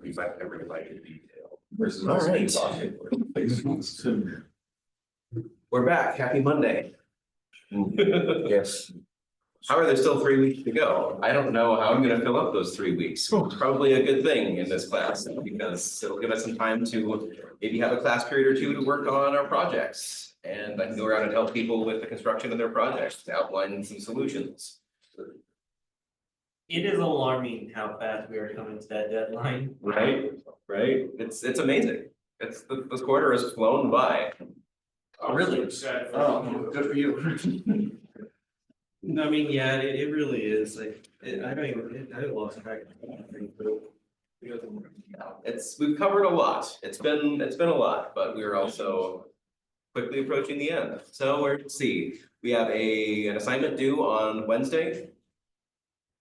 reflect everybody in detail versus All us right. talking. We're back, happy Monday. Yes. How are there still 3 weeks to go? I don't know how I'm gonna fill up those 3 weeks. It's probably a good thing in this class because it'll give us some time to maybe have a class period or two to work on our projects. And I can go around and help people with the construction of their projects, to outline some solutions. It is alarming how fast we are coming to that deadline. Right, right. It's amazing. This quarter has flown by. Oh, really? Oh, good for you. No, I mean, yeah, it really is, like, I don't even, I lost track of We've covered a lot. It's been a lot, but we're also quickly approaching the end. So let's see, we have an assignment due on Wednesday.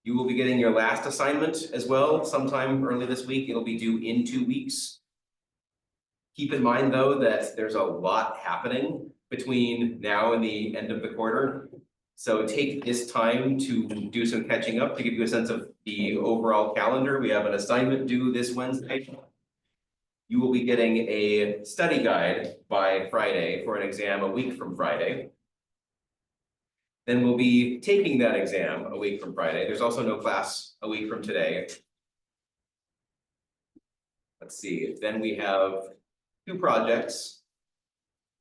You will be getting your last assignment as well sometime early this week. It'll be due in 2 weeks. Keep in mind, though, that there's a lot happening between now and the end of the quarter. So take this time to do some catching up to give you a sense of the overall calendar. We have an assignment due this Wednesday. You will be getting a study guide by Friday for an exam a week from Friday. Then we'll be taking that exam a week from Friday. There's also no class a week from today. Let's see, then we have 2 projects.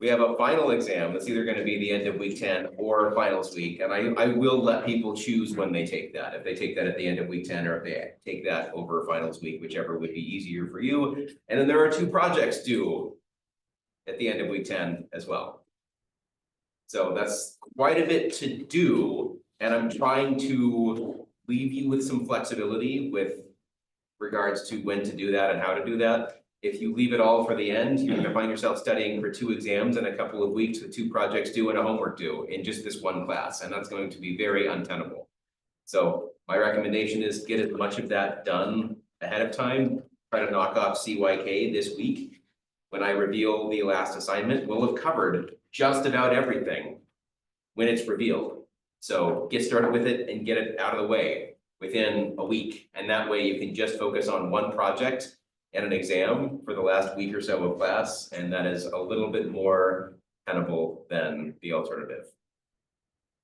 We have a final exam that's either going to be the end of week 10 or finals week. And I will let people choose when they take that. If they take that at the end of week 10 or if they take that over finals week, whichever would be easier for you. And then there are 2 projects due at the end of week 10 as well. So that's quite a bit to do. And I'm trying to leave you with some flexibility with regards to when to do that and how to do that. If you leave it all for the end, you're gonna find yourself studying for 2 exams in a couple of weeks with 2 projects due and a homework due in just this one class, and that's going to be very untenable. So my recommendation is get as much of that done ahead of time. Try to knock off CYK this week. When I reveal the last assignment, we'll have covered just about everything when it's revealed. So get started with it and get it out of the way within a week, and that way you can just focus on one project and an exam for the last week or so of class, and that is a little bit more tenable than the alternative.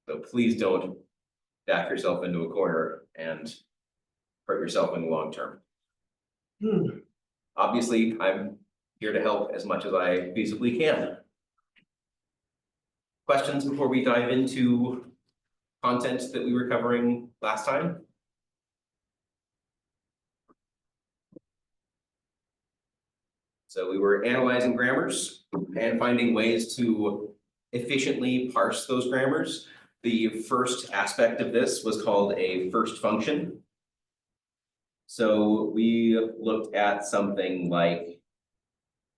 So please don't back yourself into a corner and hurt yourself in the long term. Obviously, I'm here to help as much as I feasibly can. Questions before we dive into content that we were covering last time? So we were analyzing grammars and finding ways to efficiently parse those grammars. The first aspect of this was called a first function. So we looked at something like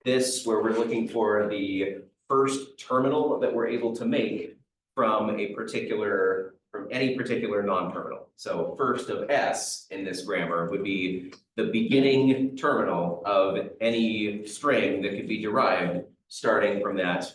this, where we're looking for the first terminal that we're able to make from any particular non-terminal. So first of S in this grammar would be the beginning terminal of any string that could be derived starting from that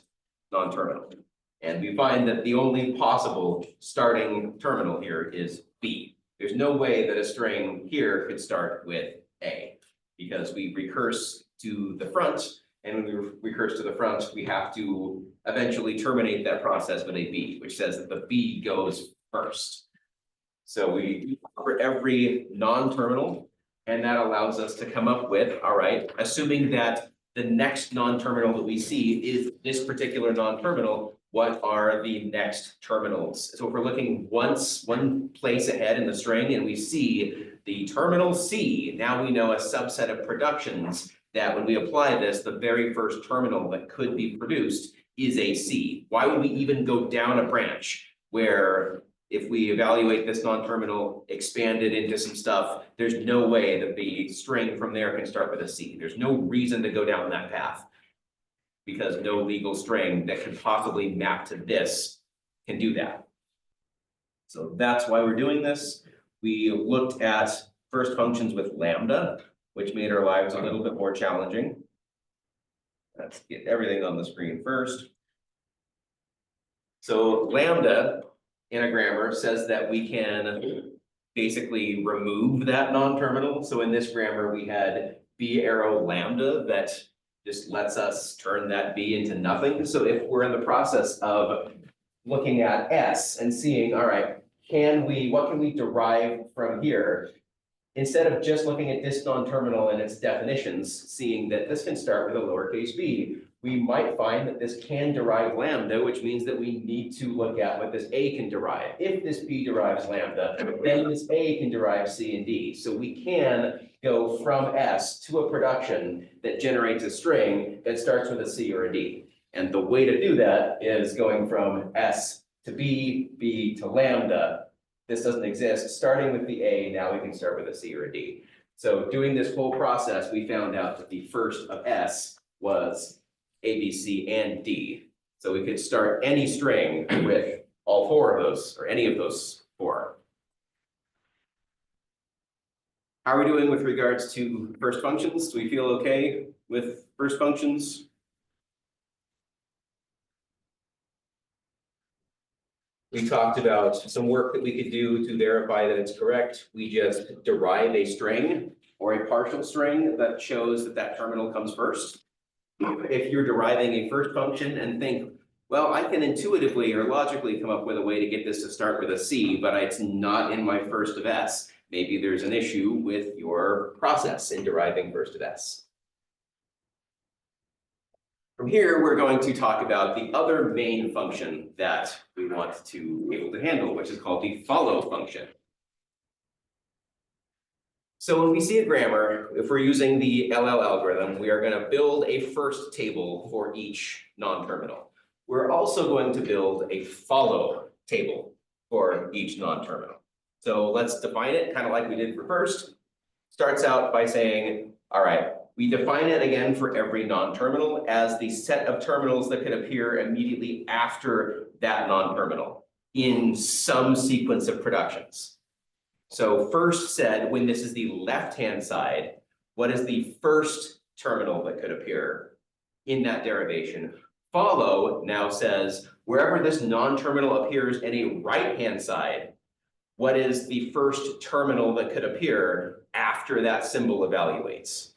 non-terminal. And we find that the only possible starting terminal here is B. There's no way that a string here could start with A, because we recurse to the front, and when we recurse to the front, we have to eventually terminate that process with a B, which says that the B goes first. So we cover every non-terminal, and that allows us to come up with, all right, assuming that the next non-terminal that we see is this particular non-terminal, what are the next terminals? So if we're looking one place ahead in the string and we see the terminal C, now we know a subset of productions that when we apply this, the very first terminal that could be produced is a C. Why would we even go down a branch where if we evaluate this non-terminal, expand it into some stuff, there's no way that the string from there can start with a C. There's no reason to go down that path, because no legal string that could possibly map to this can do that. So that's why we're doing this. We looked at first functions with lambda, which made our lives a little bit more challenging. Let's get everything on the screen first. So lambda in a grammar says that we can basically remove that non-terminal. So in this grammar, we had B arrow lambda that just lets us turn that B into nothing. So if we're in the process of looking at S and seeing, all right, what can we derive from here? Instead of just looking at this non-terminal and its definitions, seeing that this can start with a lowercase b, we might find that this can derive lambda, which means that we need to look at what this a can derive. If this b derives lambda, then this a can derive c and d. So we can go from S to a production that generates a string that starts with a C or a D. And the way to do that is going from S to B, B to lambda. This doesn't exist. Starting with the A, now we can start with a C or a D. So doing this whole process, we found out that the first of S was A, B, C, and D. So we could start any string with all four of those, or any of those four. How are we doing with regards to first functions? Do we feel okay with first functions? We talked about some work that we could do to verify that it's correct. We just derive a string or a partial string that shows that that terminal comes first. If you're deriving a first function and think, well, I can intuitively or logically come up with a way to get this to start with a C, but it's not in my first of S. Maybe there's an issue with your process in deriving first of S. From here, we're going to talk about the other main function that we want to be able to handle, which is called the follow function. So when we see a grammar, if we're using the LL algorithm, we are going to build a first table for each non-terminal. We're also going to build a follow table for each non-terminal. So let's define it kind of like we did for first. Starts out by saying, all right, we define it again for every non-terminal as the set of terminals that could appear immediately after that non-terminal in some sequence of productions. So first said, when this is the left-hand side, what is the first terminal that could appear in that derivation? Follow now says, wherever this non-terminal appears in a right-hand side, what is the first terminal that could appear after that symbol evaluates?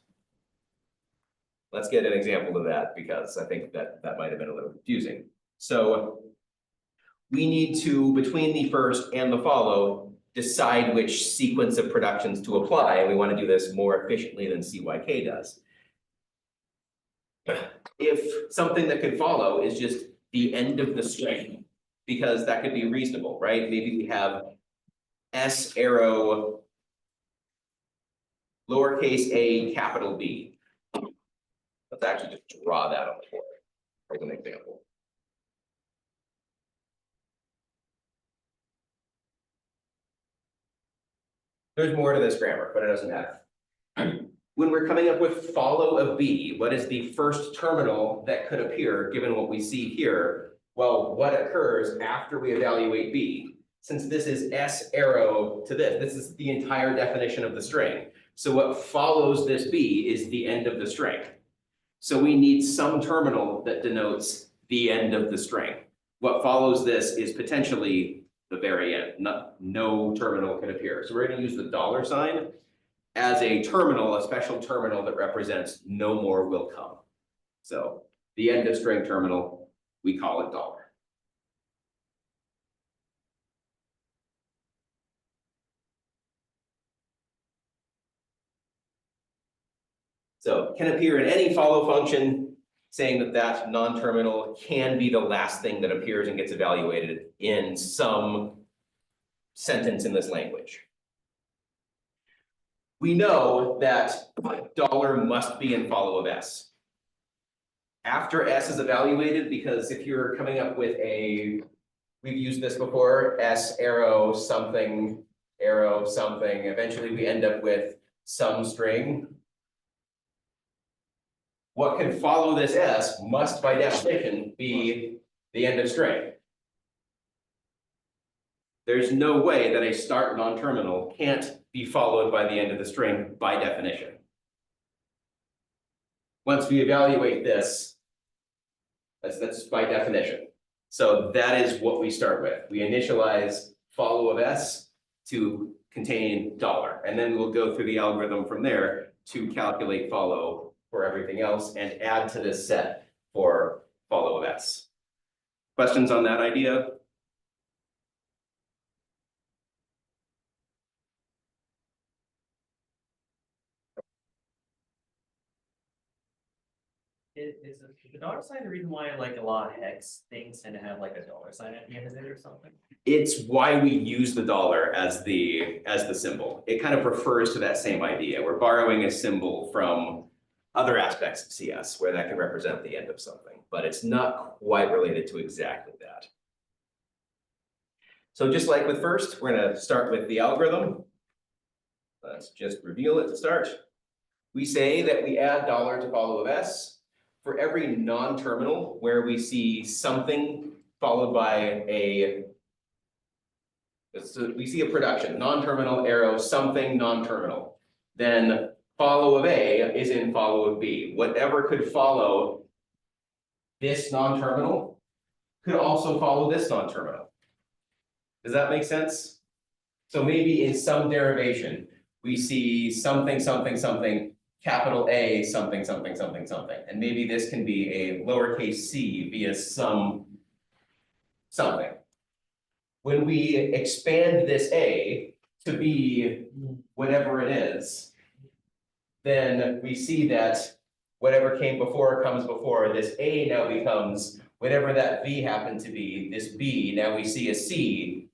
Let's get an example of that because I think that might have been a little confusing. So we need to, between the first and the follow, decide which sequence of productions to apply. And we want to do this more efficiently than CYK does. If something that could follow is just the end of the string, because that could be reasonable, right? Maybe we have S arrow lowercase a capital B. Let's actually just draw that on the board as an example. There's more to this grammar, but it doesn't matter. When we're coming up with follow of B, what is the first terminal that could appear given what we see here? Well, what occurs after we evaluate B? Since this is S arrow to this is the entire definition of the string. So what follows this B is the end of the string. So we need some terminal that denotes the end of the string. What follows this is potentially the very end. No terminal can appear. So we're going to use the $sign as a terminal, a special terminal that represents no more will come. So the end of string terminal, we call it $. So can appear in any follow function, saying that that non-terminal can be the last thing that appears and gets evaluated in some sentence in this language. We know that $ must be in follow of S. After S is evaluated, because if you're coming up with we've used this before, S arrow something, eventually we end up with some string. What can follow this S must by definition be the end of string. There's no way that a start non-terminal can't be followed by the end of the string by definition. Once we evaluate this, that's by definition. So that is what we start with. We initialize follow of S to contain $, and then we'll go through the algorithm from there to calculate follow for everything else and add to this set for follow of S. Questions on that idea? Is the dollar sign the reason why like a lot of hex things tend to have like a dollar sign at the end of it or something? It's why we use the dollar as the symbol. It kind of refers to that same idea. We're borrowing a symbol from other aspects of CS where that can represent the end of something, but it's not quite related to exactly that. So just like with first, we're gonna start with the algorithm. Let's just reveal it to start. We say that we add dollar to follow of S for every non-terminal where we see something followed by a, so we see a production, non-terminal arrow, something non-terminal. Then follow of A is in follow of B. Whatever could follow this non-terminal could also follow this non-terminal. Does that make sense? So maybe in some derivation, we see something, something, something, capital A, something, something, something, something. And maybe this can be a lowercase c via some something. When we expand this A to be whatever it is, then we see that whatever came before comes before. This A now becomes whatever that V happened to be. This B, now we see a C.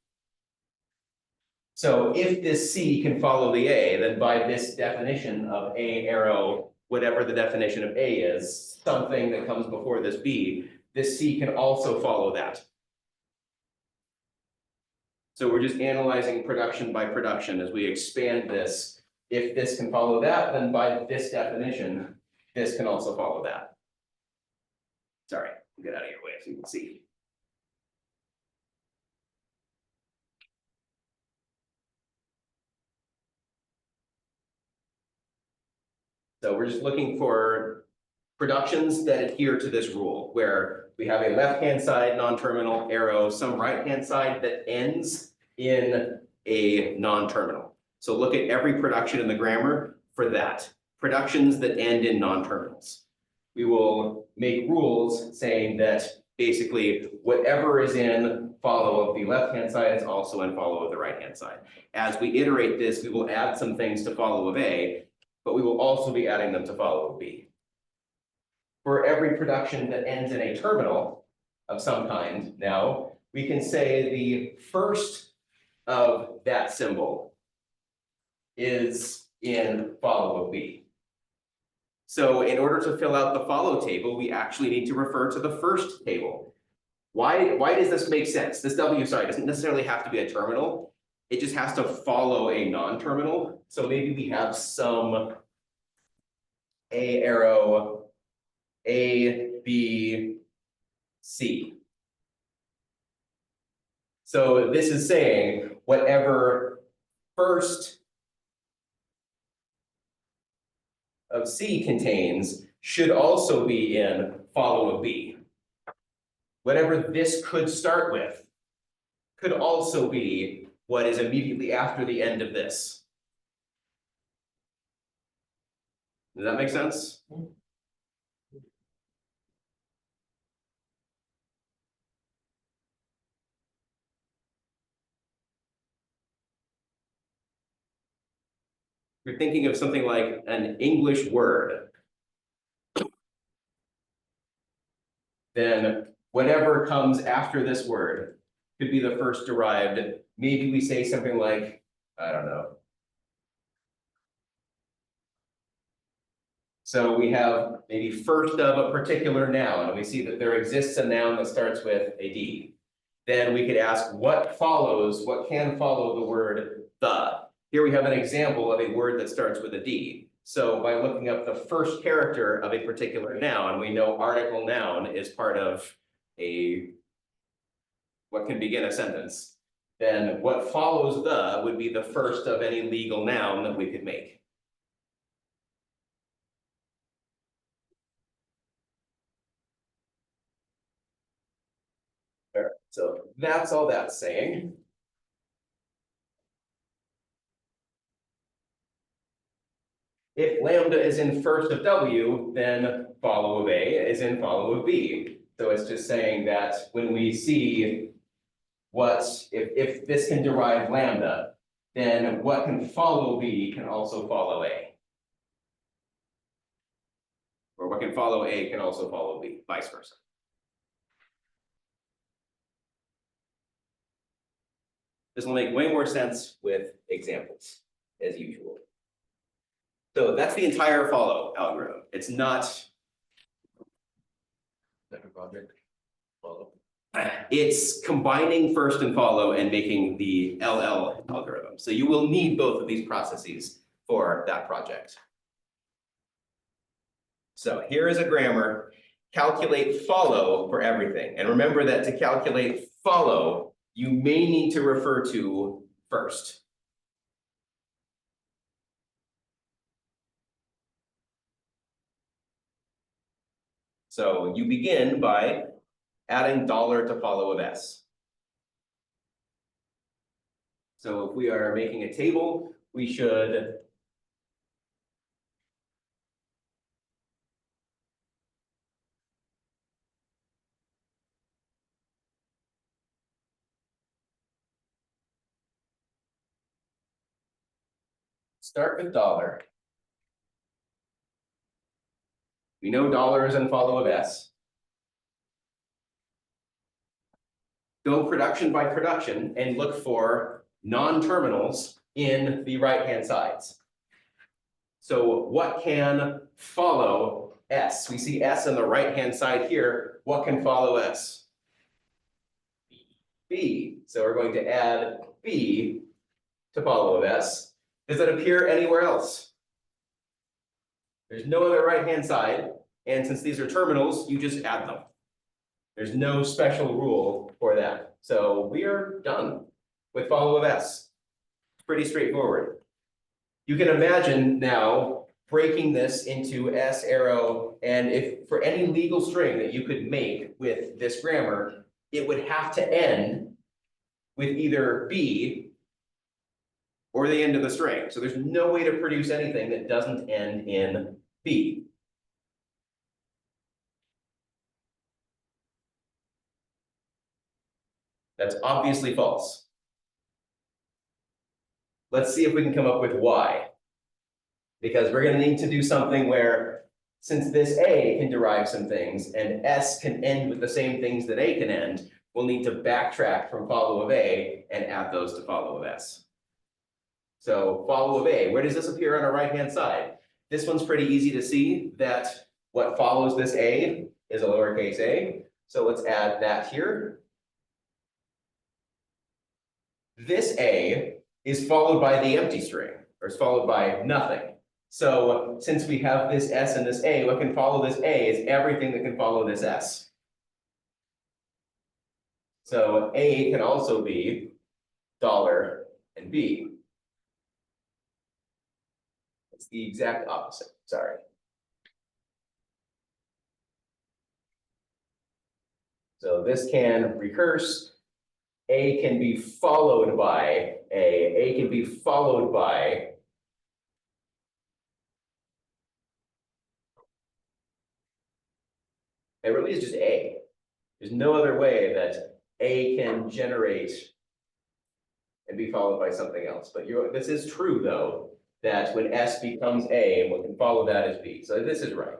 So if this C can follow the A, then by this definition of A arrow, whatever the definition of A is, something that comes before this B, this C can also follow that. So we're just analyzing production by production as we expand this. If this can follow that, then by this definition, this can also follow that. Sorry, I'll get out of your way so you can see. So we're just looking for productions that adhere to this rule, where we have a left-hand side non-terminal arrow, some right-hand side that ends in a non-terminal. So look at every production in the grammar for that. Productions that end in non-terminals. We will make rules saying that basically whatever is in follow of the left-hand side is also in follow of the right-hand side. As we iterate this, we will add some things to follow of A, but we will also be adding them to follow of B. For every production that ends in a terminal of some kind, now, we can say the first of that symbol is in follow of B. So in order to fill out the follow table, we actually need to refer to the first table. Why does this make sense? This W, sorry, doesn't necessarily have to be a terminal. It just has to follow a non-terminal. So maybe we have some A arrow, A, B, C. So this is saying whatever first of C contains should also be in follow of B. Whatever this could start with could also be what is immediately after the end of this. Does that make sense? You're thinking of something like an English word, then whatever comes after this word could be the first derived. Maybe we say something like, I don't know. So we have maybe first of a particular noun, and we see that there exists a noun that starts with a D. Then we could ask what follows, what can follow the word the. Here we have an example of a word that starts with a D. So by looking up the first character of a particular noun, we know article noun is part of what can begin a sentence. Then what follows the would be the first of any legal noun that we could make. All right, so that's all that's saying. if lambda is in first of W, then follow of A is in follow of B. So it's just saying that when we see what, if this can derive lambda, then what can follow B can also follow A. Or what can follow A can also follow B, vice versa. This will make way more sense with examples, as usual. So that's the entire follow algorithm. It's not, Second project. Follow. it's combining first and follow and making the LL algorithm. So you will need both of these processes for that project. So here is a grammar, calculate follow for everything. And remember that to calculate follow, you may need to refer to first. So you begin by adding dollar to follow of S. So if we are making a table, we should start with dollar. We know dollar is in follow of S. Go production by production and look for non-terminals in the right-hand sides. So what can follow S? We see S on the right-hand side here. What can follow S? B. So we're going to add B to follow of S. Does it appear anywhere else? There's no other right-hand side, and since these are terminals, you just add them. There's no special rule for that. So we are done with follow of S. Pretty straightforward. You can imagine now breaking this into S arrow, and if for any legal string that you could make with this grammar, it would have to end with either B or the end of the string. So there's no way to produce anything that doesn't end in B. That's obviously false. Let's see if we can come up with why. Because we're going to need to do something where, since this A can derive some things and S can end with the same things that A can end, we'll need to backtrack from follow of A and add those to follow of S. So follow of A, where does this appear on our right-hand side? This one's pretty easy to see that what follows this A is a lowercase a. So let's add that here. This A is followed by the empty string, or is followed by nothing. So since we have this S and this A, what can follow this A is everything that can follow this S. So A can also be dollar and B. It's the exact opposite, sorry. So this can recurse. A can be followed by A can be followed by it really is just A. There's no other way that A can generate and be followed by something else. But this is true though, that when S becomes A, what can follow that is B. So this is right.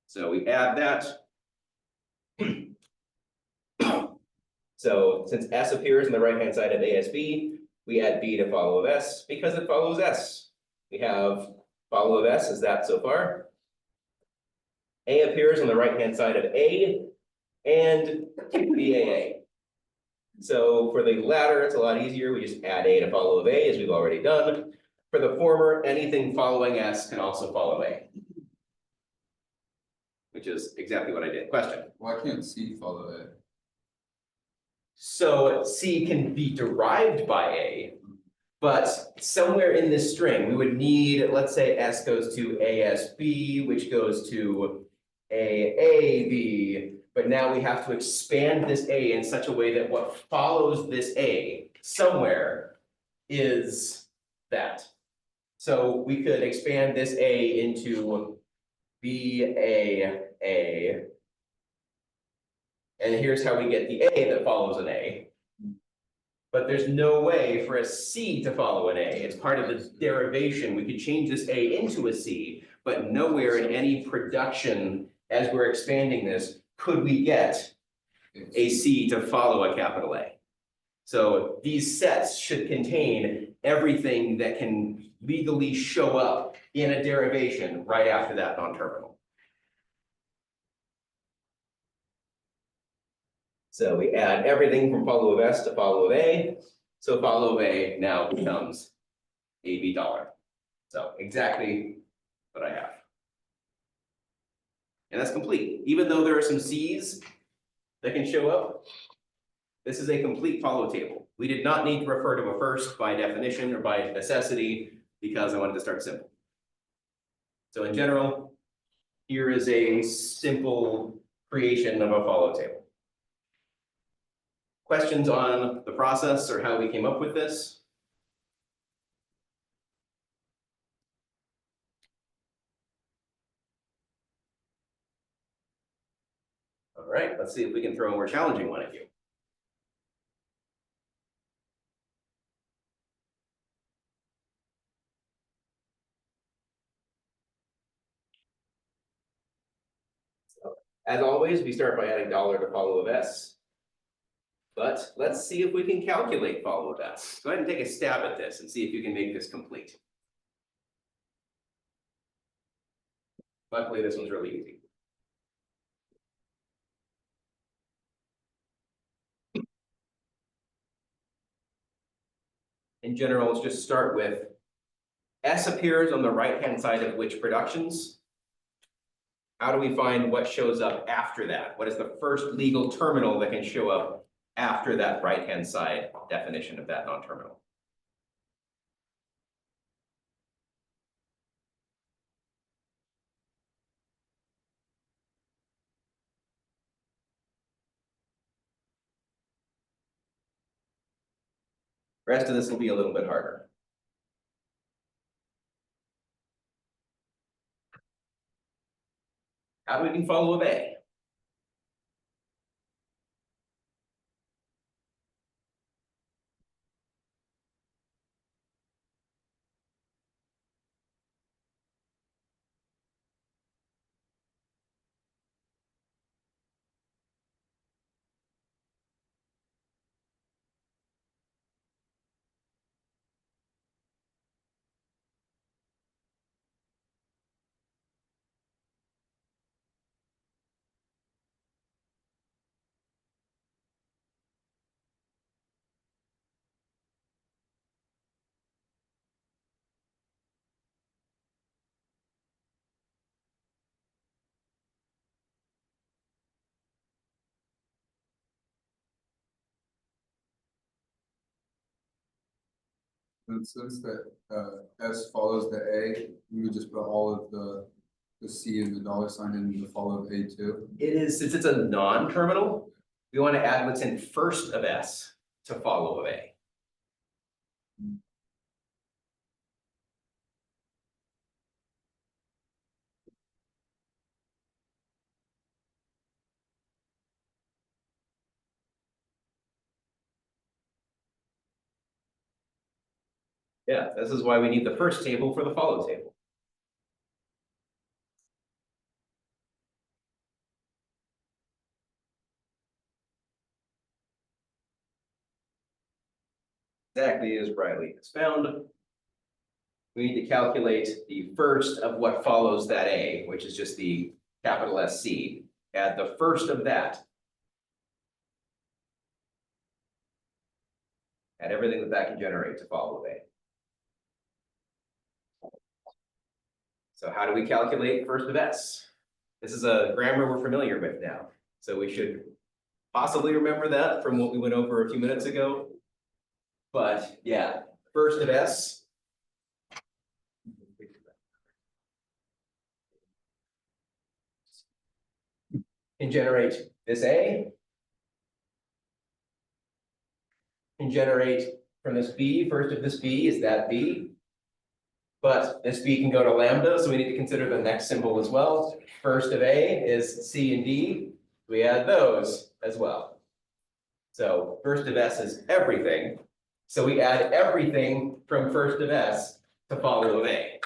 So we add that. So since S appears on the right-hand side of ASB, we add B to follow of S because it follows S. We have follow of S is that so far. A appears on the right-hand side of A and BAA. So for the latter, it's a lot easier. We just add A to follow of A as we've already done. For the former, anything following S can also follow A, which is exactly what I did. Question? Why can't C follow A? So C can be derived by A, but somewhere in this string, we would need, let's say S goes to ASB, which goes to AAB, but now we have to expand this A in such a way that what follows this A somewhere is that. So we could expand this A into B, A. And here's how we get the A that follows an A. But there's no way for a C to follow an A. It's part of the derivation. We could change this A into a C, but nowhere in any production as we're expanding this could we get a C to follow a capital A. So these sets should contain everything that can legally show up in a derivation right after that non-terminal. So we add everything from follow of S to follow of A. So follow of A now becomes AB dollar. So exactly what I have. And that's complete. Even though there are some C's that can show up, this is a complete follow table. We did not need to refer to a first by definition or by necessity because I wanted to start simple. So in general, here is a simple creation of a follow table. Questions on the process or how we came up with this? All right, let's see if we can throw a more challenging one at you. As always, we start by adding dollar to follow of S. But let's see if we can calculate follow of S. Go ahead and take a stab at this and see if you can make this complete. Luckily, this one's really easy. In general, let's just start with S appears on the right-hand side of which productions? How do we find what shows up after that? What is the first legal terminal that can show up after that right-hand side definition of that non-terminal? The rest of this will be a little bit harder. How do we do follow of A? And since that S follows the A, we would just put all of the C and the dollar sign in the follow of A too. It is, since it's a non-terminal, we want to add what's in first of S to follow of A. Yeah, this is why we need the first table for the follow table. Exactly as Briley has found. We need to calculate the first of what follows that A, which is just the capital SC. Add the first of that. Add everything that that can generate to follow A. So how do we calculate first of S? This is a grammar we're familiar with now. So we should possibly remember that from what we went over a few minutes ago. But yeah, first of S. Can generate this A. Can generate from this B, first of this B is that B. But this B can go to lambda, so we need to consider the next symbol as well. First of A is C and D, we add those as well. So first of S is everything, so we add everything from first of S to follow of A.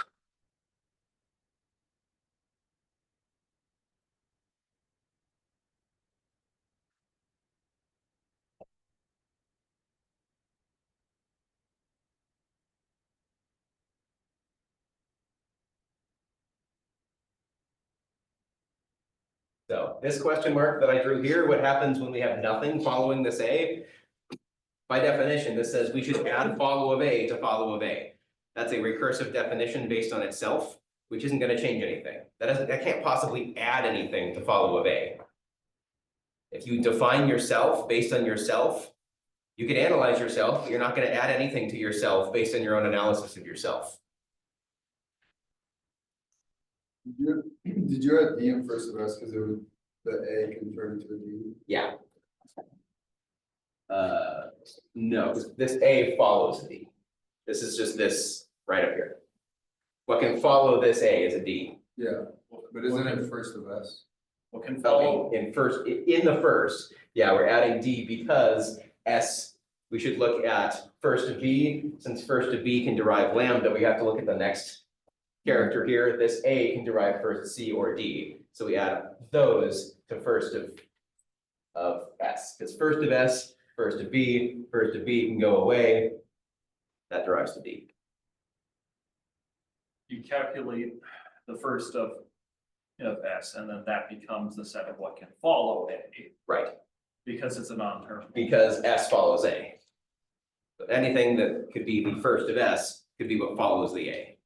So this question mark that I drew here, what happens when we have nothing following this A? By definition, this says we should add follow of A to follow of A. That's a recursive definition based on itself, which isn't going to change anything. That can't possibly add anything to follow of A. If you define yourself based on yourself, you can analyze yourself, but you're not going to add anything to yourself based on your own analysis of yourself. Did you add D in first of S because it would, the A can turn into a D? Yeah. No, this A follows D. This is just this right up here. What can follow this A is a D. Yeah, but isn't it first of S? What can Oh, in the first, yeah, we're adding D because S, we should look at first of B. Since first of B can derive lambda, we have to look at the next character here. This A can derive first C or D. So we add those to first of S, because first of S, first of B can go away. That derives to D. You calculate the first of S, and then that becomes the set of what can follow A, Right, because it's a non-term. because S follows A. But anything that could be the first of S could be what follows the A.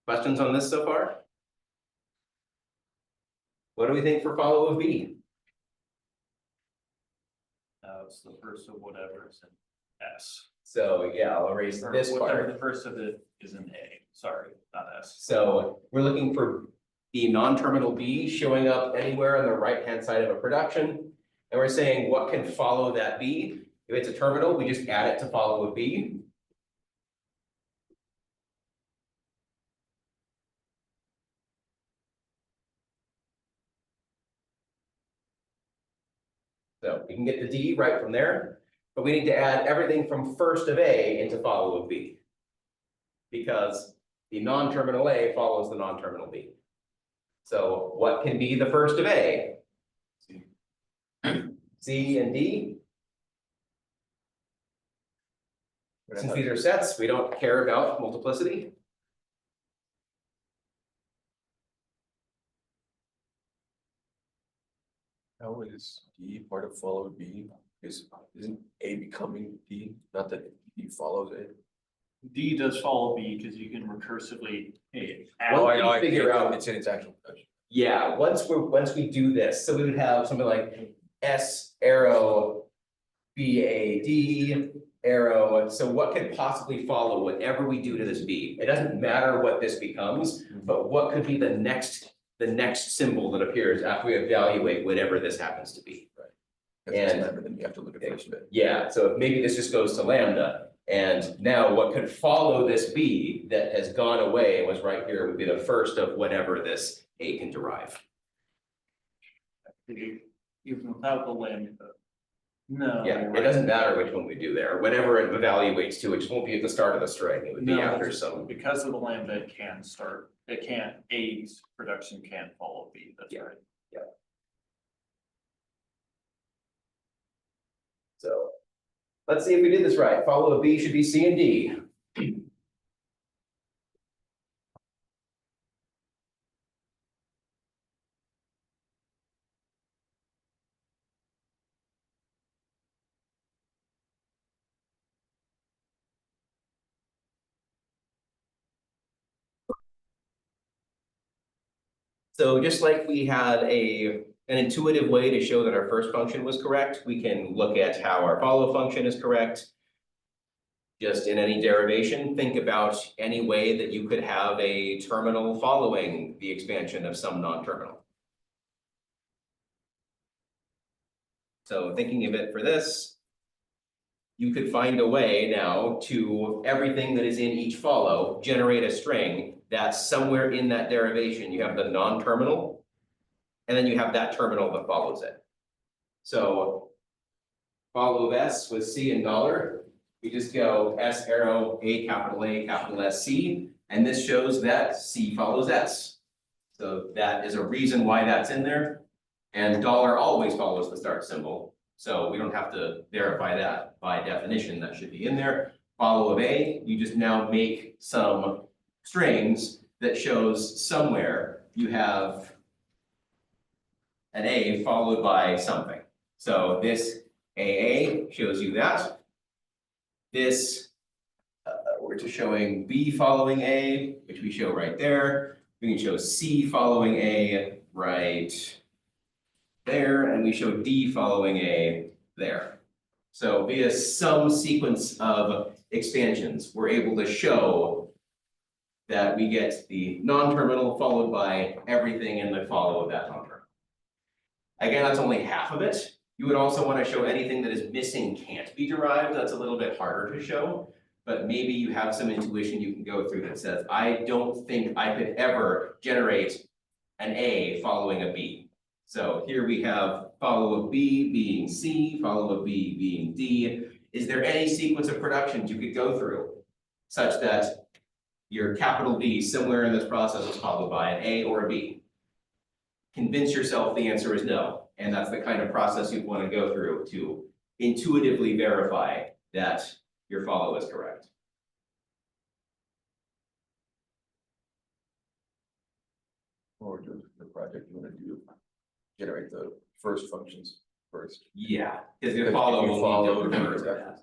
Questions on this so far? What do we think for follow of B? It's the first of whatever is in S. So yeah, I'll erase Or this whatever part. the first of it is in A, sorry, not S. So we're looking for the non-terminal B showing up anywhere on the right-hand side of a production. And we're saying what can follow that B? If it's a terminal, we just add it to follow a B. So we can get the D right from there, but we need to add everything from first of A into follow of B. Because the non-terminal A follows the non-terminal B. So what can be the first of A? C and D. Since these are sets, we don't care about multiplicity. How is D part of follow B? Isn't A becoming D, not that D follows A? D does follow B because you can recursively Well, add. I figure out- It's in its actual. Yeah, once we do this, so we would have something like S arrow BAD arrow. So what could possibly follow whatever we do to this B? It doesn't matter what this becomes, but what could be the next symbol that appears after we evaluate whatever this happens to be. And- Then you have to look at first bit. Yeah, so maybe this just goes to lambda. And now what could follow this B that has gone away and was right here would be the first of whatever this A can derive. Even without the lambda. No. Yeah, you're it right. doesn't matter which one we do there, whatever it evaluates to, it just won't be at the start of the string, it would be No, after some. Because of the lambda, it can start, A's production can follow B, that's Yeah. right. So let's see if we did this right. Follow of B should be C and D. So just like we had an intuitive way to show that our first function was correct, we can look at how our follow function is correct. just in any derivation, think about any way that you could have a terminal following the expansion of some non-terminal. So thinking of it for this, you could find a way now to everything that is in each follow, generate a string that's somewhere in that derivation. You have the non-terminal, and then you have that terminal that follows it. So follow of S with C and dollar. We just go S arrow, A, capital S, C, and this shows that C follows S. So that is a reason why that's in there. And dollar always follows the start symbol. So we don't have to verify that by definition, that should be in there. Follow of A, you just now make some strings that shows somewhere you have an A followed by something. So this AA shows you that. This, we're just showing B following A, which we show right there. We can show C following A right there, and we show D following A there. So via some sequence of expansions, we're able to show that we get the non-terminal followed by everything in the follow of that non-terminal. Again, that's only half of it. You would also want to show anything that is missing can't be derived. That's a little bit harder to show, but maybe you have some intuition you can go through that says, I don't think I could ever generate an A following a B. So here we have follow of B being C, follow of B being D. Is there any sequence of productions you could go through such that your capital B somewhere in this process is followed by an A or a B? Convince yourself the answer is no. And that's the kind of process you'd want to go through to intuitively verify that your follow is correct. Or do the project you want to do, generate the first functions first. Yeah, because your follow will Follow need to the refer to that.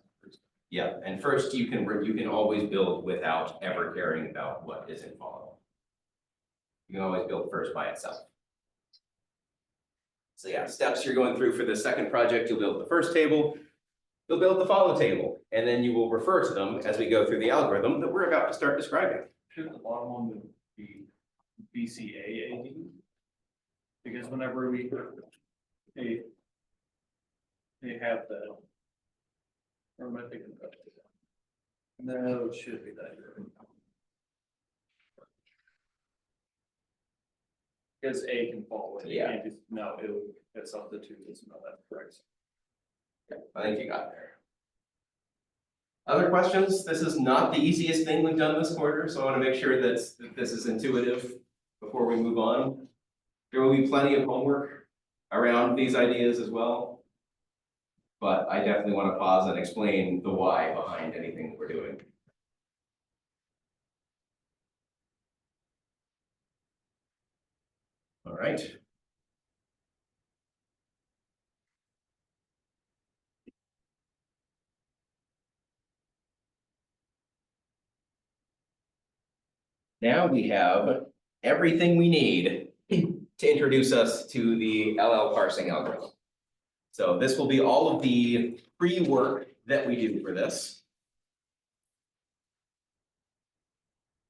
Yeah, and first you can always build without ever caring about what is in follow. You can always build first by itself. So yeah, steps you're going through for the second project, you'll build the first table, you'll build the follow table, and then you will refer to them as we go through the algorithm that we're about to start describing. Should the bottom one be BCAAD? Because whenever they have the. Or am I thinking about it? No, it should be that. Because A can fall in. Yeah. No, it's substitute, it's not that correct. Yeah, I think you got there. Other questions? This is not the easiest thing we've done this quarter, so I want to make sure that this is intuitive before we move on. There will be plenty of homework around these ideas as well. But I definitely want to pause and explain the why behind anything that we're doing. All right. Now we have everything we need to introduce us to the LL parsing algorithm. So this will be all of the pre-work that we do for this.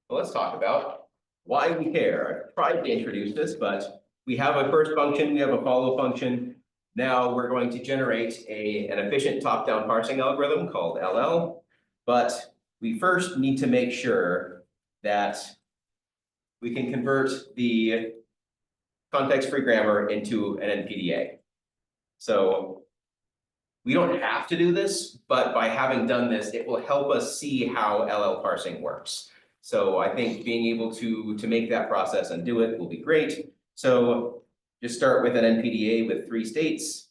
So let's talk about why we care. I tried to introduce this, but we have a first function, we have a follow function. Now we're going to generate an efficient top-down parsing algorithm called LL, but we first need to make sure that we can convert the context-free grammar into an NPDA. So we don't have to do this, but by having done this, it will help us see how LL parsing works. So I think being able to make that process and do it will be great. So just start with an NPDA with 3 states.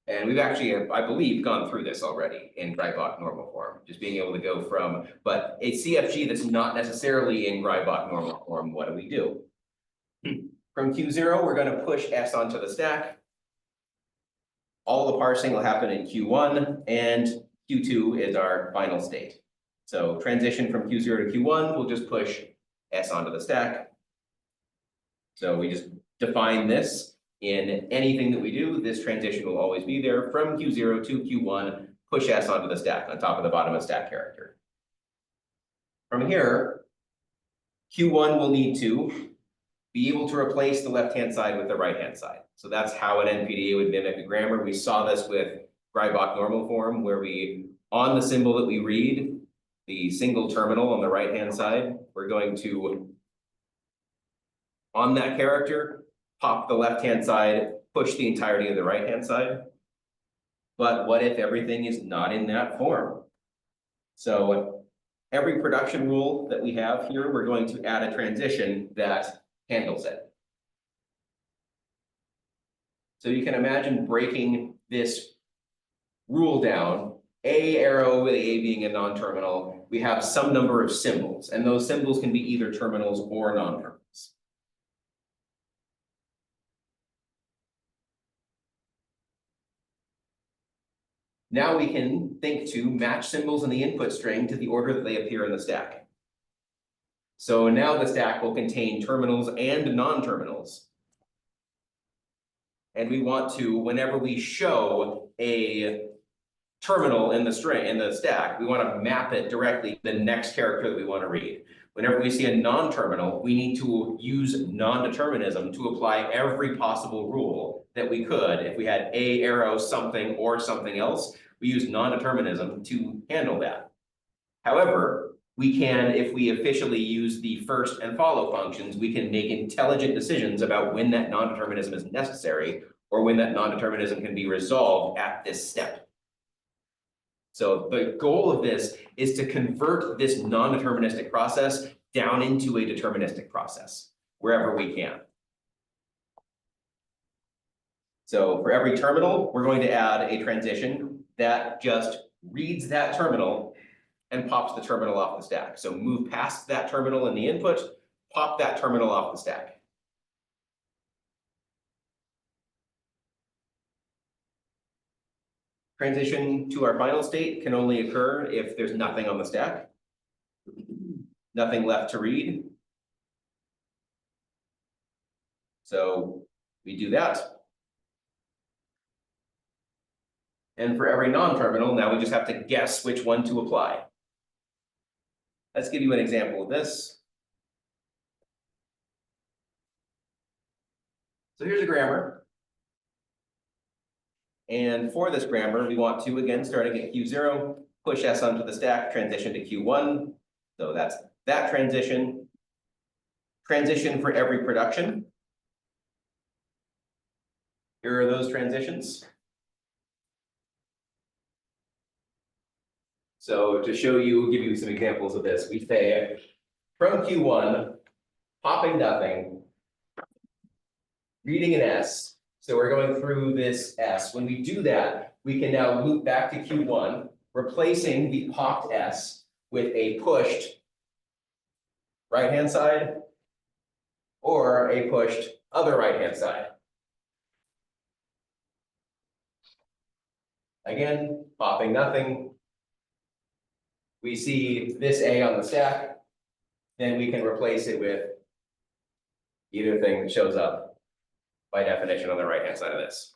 And we've actually, I believe, gone through this already in Greibach normal form, just being able to go from, but a CFG that's not necessarily in Greibach normal form, what do we do? From Q0, we're going to push S onto the stack. All the parsing will happen in Q1, and Q2 is our final state. So transition from Q0 to Q1, we'll just push S onto the stack. So we just define this in anything that we do. This transition will always be there from Q0 to Q1 push S onto the stack, on top of the bottom of stack character. From here, Q1 will need to be able to replace the left-hand side with the right-hand side. So that's how an NPDA would mimic a grammar. We saw this with Greibach normal form, where we, on the symbol that we read, the single terminal on the right-hand side, we're going to, on that character, pop the left-hand side, push the entirety of the right-hand side. But what if everything is not in that form? So every production rule that we have here, we're going to add a transition that handles it. So you can imagine breaking this rule down, A arrow with A being a non-terminal, we have some number of symbols, and those symbols can be either terminals or non-terminals. Now we can think to match symbols in the input string to the order that they appear in the stack. So now the stack will contain terminals and non-terminals. And we want to, whenever we show a terminal in the string, in the stack, we want to map it directly to the next character that we want to read. Whenever we see a non-terminal, we need to use non-determinism to apply every possible rule that we could. If we had A arrow something or something else, we use non-determinism to handle that. However, we can, if we officially use the first and follow functions, we can make intelligent decisions about when that non-determinism is necessary or when that non-determinism can be resolved at this step. So the goal of this is to convert this non-deterministic process down into a deterministic process wherever we can. So for every terminal, we're going to add a transition that just reads that terminal and pops the terminal off the stack. So move past that terminal in the input, pop that terminal off the stack. Transition to our final state can only occur if there's nothing on the stack, nothing left to read. So we do that. And for every non-terminal, now we just have to guess which one to apply. Let's give you an example of this. So here's a grammar. And for this grammar, we want to, again, starting at Q0, push S onto the stack, transition to Q1. So that's that transition. Transition for every production. Here are those transitions. So to show you, give you some examples of this, we say from Q1, popping nothing, reading an S. So we're going through this S. When we do that, we can now loop back to Q1, replacing the popped S with a pushed right-hand side or a pushed other right-hand side. Again, popping nothing. We see this A on the stack, then we can replace it with either thing that shows up by definition on the right-hand side of this.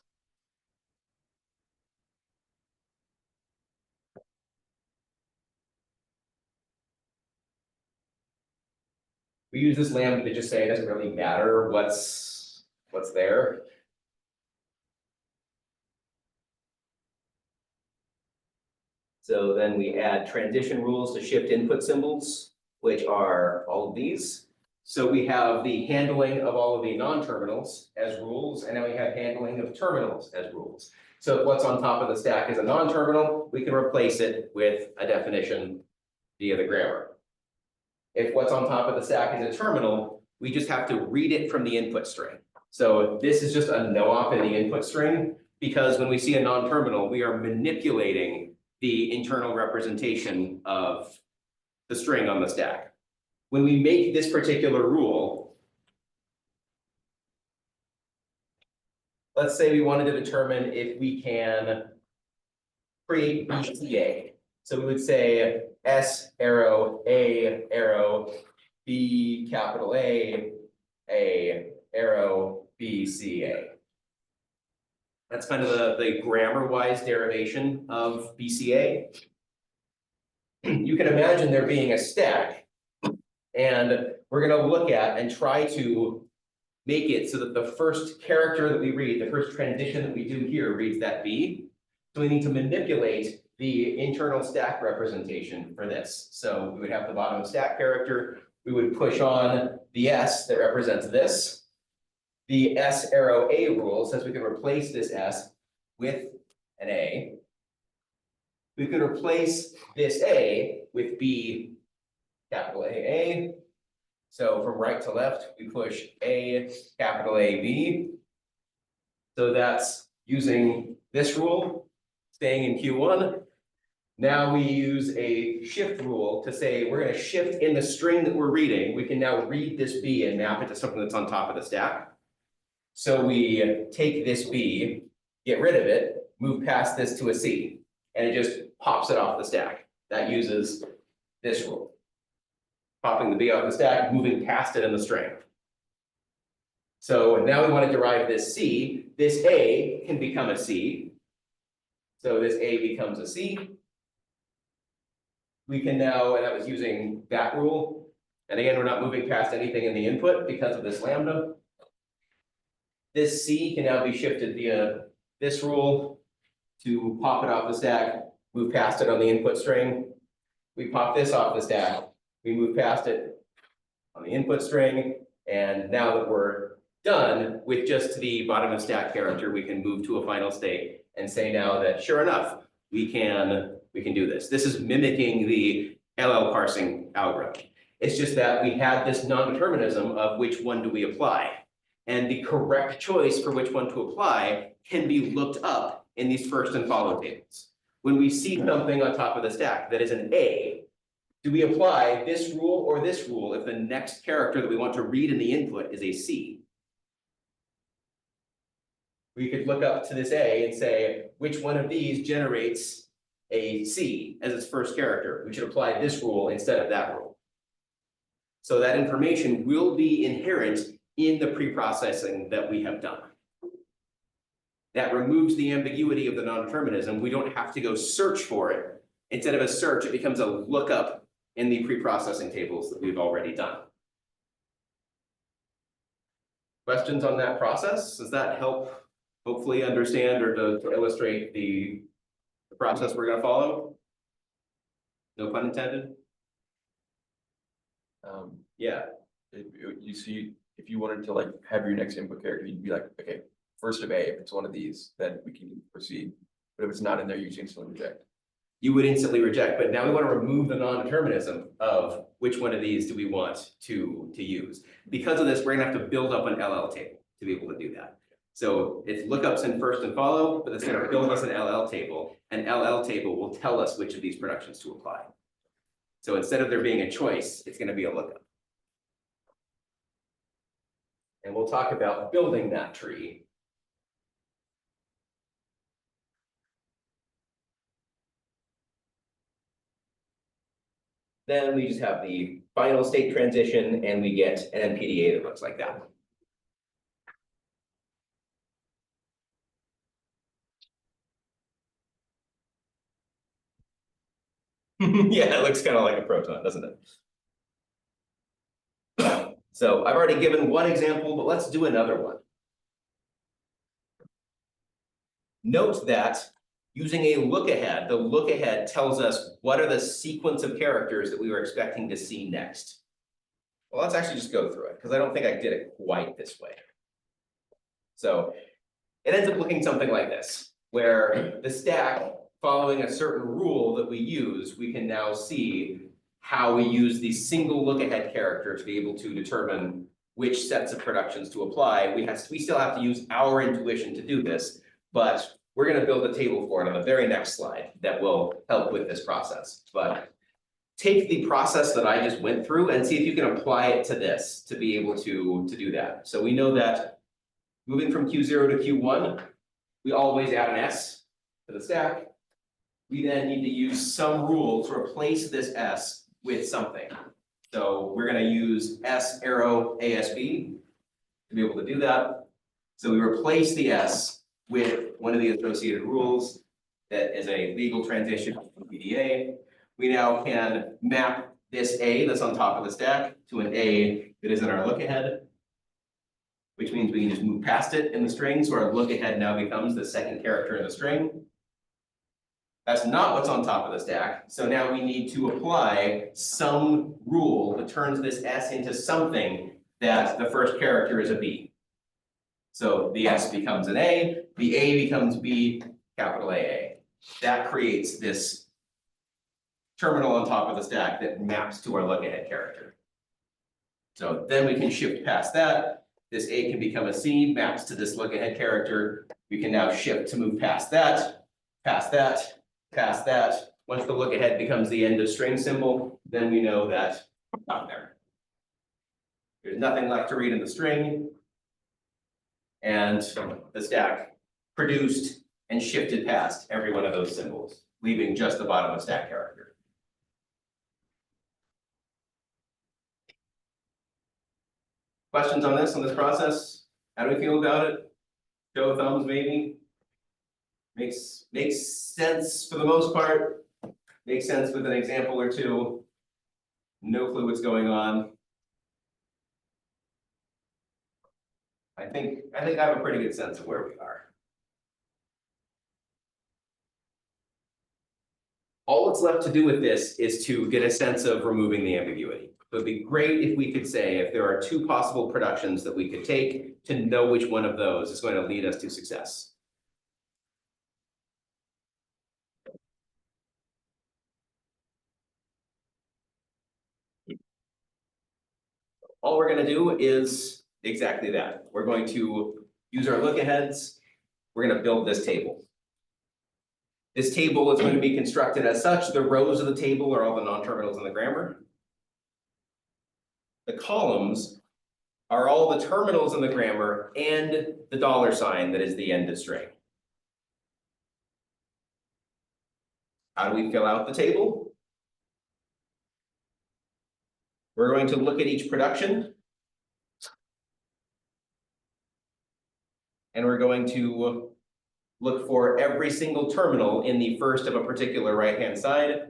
We use this lambda to just say it doesn't really matter what's there. So then we add transition rules to shift input symbols, which are all of these. So we have the handling of all of the non-terminals as rules, and now we have handling of terminals as rules. So if what's on top of the stack is a non-terminal, we can replace it with a definition via the grammar. If what's on top of the stack is a terminal, we just have to read it from the input string. So this is just a no-op in the input string, because when we see a non-terminal, we are manipulating the internal representation of the string on the stack. When we make this particular rule, let's say we wanted to determine if we can create BCA. So we would say S arrow, A arrow, B capital A arrow, B C A. That's kind of the grammar-wise derivation of BCA. You can imagine there being a stack. And we're gonna look at and try to make it so that the first character that we read, the first transition that we do here reads that B. So we need to manipulate the internal stack representation for this. So we would have the bottom stack character, we would push on the S that represents this. The S arrow A rule says we can replace this S with an A. We could replace this A with B, capital A. So from right to left, we push A, capital A, B. So that's using this rule, staying in Q1. Now we use a shift rule to say we're going to shift in the string that we're reading. We can now read this B and map it to something that's on top of the stack. So we take this B, get rid of it, move past this to a C, and it just pops it off the stack. That uses this rule. Popping the B off the stack, moving past it in the string. So now we want to derive this C. This A can become a C. So this A becomes a C. We can now, and that was using that rule. And again, we're not moving past anything in the input because of this lambda. This C can now be shifted via this rule to pop it off the stack, move past it on the input string. We pop this off the stack, we move past it on the input string. And now that we're done with just the bottom of stack character, we can move to a final state and say now that sure enough, we can do this. This is mimicking the LL parsing algorithm. It's just that we had this non-determinism of which one do we apply. And the correct choice for which one to apply can be looked up in these first and follow tables. When we see something on top of the stack that is an A, do we apply this rule or this rule if the next character that we want to read in the input is a C? We could look up to this A and say, which one of these generates a C as its first character? We should apply this rule instead of that rule. So that information will be inherent in the pre-processing that we have done. That removes the ambiguity of the non-determinism. We don't have to go search for it. Instead of a search, it becomes a lookup in the pre-processing tables that we've already done. Questions on that process? Does that help hopefully understand or to illustrate the process we're going to follow? No pun intended? Yeah. You see, if you wanted to like have your next input character, you'd be like, okay, first of A, if it's one of these, then we can proceed. But if it's not in there, you instantly reject. You would instantly reject, but now we want to remove the non-determinism of which one of these do we want to use. Because of this, we're gonna have to build up an LL table to be able to do that. So it's lookups in first and follow, but it's gonna build us an LL table, and LL table will tell us which of these productions to apply. So instead of there being a choice, it's gonna be a lookup. And we'll talk about building that tree. Then we just have the final state transition and we get an NPDA that looks like that. Yeah, it looks kind of like a proton, doesn't it? So I've already given one example, but let's do another one. Note that using a look ahead, the look ahead tells us what are the sequence of characters that we were expecting to see next. Well, let's actually just go through it because I don't think I did it quite this way. So it ends up looking something like this, where the stack, following a certain rule that we use, we can now see how we use the single look ahead character to be able to determine which sets of productions to apply. We still have to use our intuition to do this, but we're going to build a table for it on the very next slide that will help with this process. But take the process that I just went through and see if you can apply it to this to be able to do that. So we know that moving from Q0 to Q1, we always add an S to the stack. We then need to use some rule to replace this S with something. So we're going to use S arrow ASB to be able to do that. So we replace the S with one of the associated rules that is a legal transition from PDA. We now can map this A that's on top of the stack to an A that is in our look ahead, which means we can just move past it in the string, so our look ahead now becomes the second character in the string. That's not what's on top of the stack, so now we need to apply some rule that turns this S into something that the first character is a B. So the S becomes an A, the A becomes B, capital AA. That creates this terminal on top of the stack that maps to our look ahead character. So then we can shift past that. This A can become a C, maps to this look ahead character. We can now shift to move past that, past that, past that. Once the look ahead becomes the end of string symbol, then we know that out there. There's nothing left to read in the string. And the stack produced and shifted past every one of those symbols, leaving just the bottom of stack character. Questions on this process? How do we feel about it? Show of thumbs, maybe? Makes sense for the most part. Makes sense with an example or two. No clue what's going on. I think I have a pretty good sense of where we are. All that's left to do with this is to get a sense of removing the ambiguity. It would be great if we could say if there are two possible productions that we could take to know which one of those is going to lead us to success. All we're going to do is exactly that. We're going to use our look aheads. We're going to build this table. This table is going to be constructed as such. The rows of the table are all the non-terminals in the grammar. The columns are all the terminals in the grammar and the $sign that is the end of string. How do we fill out the table? We're going to look at each production. And we're going to look for every single terminal in the first of a particular right-hand side,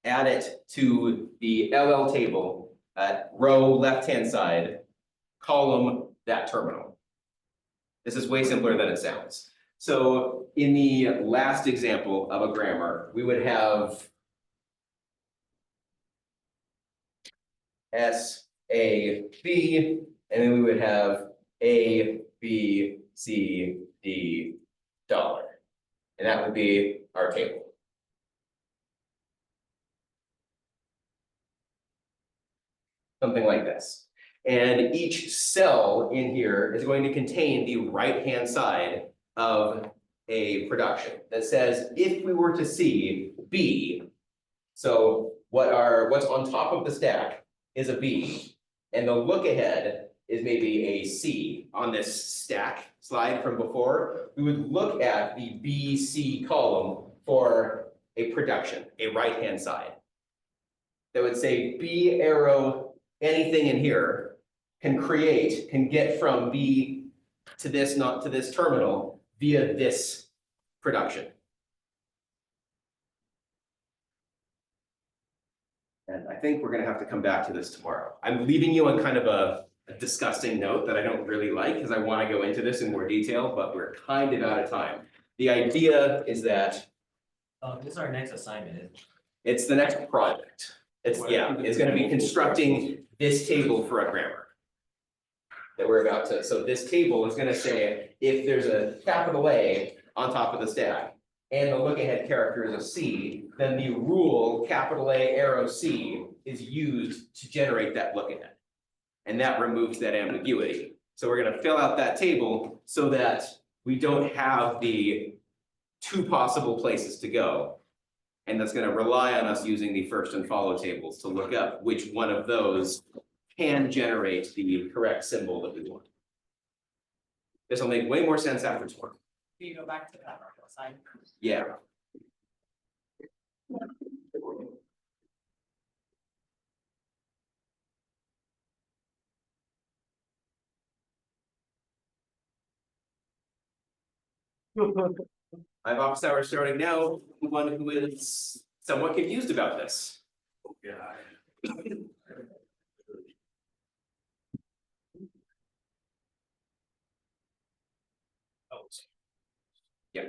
add it to the LL table at row left-hand side, column that terminal. This is way simpler than it sounds. So in the last example of a grammar, we would have S, A, B, and then we would have A, B, C, D, $. And that would be our table. Something like this. And each cell in here is going to contain the right-hand side of a production that says if we were to see B, so what's on top of the stack is a B, and the look ahead is maybe a C on this stack slide from before, we would look at the B, C column for a production, a right-hand side. That would say B arrow, anything in here can get from B to this, not to this terminal via this production. And I think we're gonna have to come back to this tomorrow. I'm leaving you on kind of a disgusting note that I don't really like because I want to go into this in more detail, but we're kind of out of time. The idea is that This is our next assignment, isn't it? it's the next project. It's gonna be constructing this table for a grammar that we're about to, so this table is gonna say if there's a capital A on top of the stack and the look ahead character is a C, then the rule capital A arrow C is used to generate that look ahead. And that removes that ambiguity. So we're gonna fill out that table so that we don't have the two possible places to go. And that's gonna rely on us using the first and follow tables to look up which one of those can generate the correct symbol that we want. This will make way more sense after tomorrow. Can you go back to that assignment? Yeah. I have office hours starting now, one who is somewhat confused about this. Yeah. Yeah.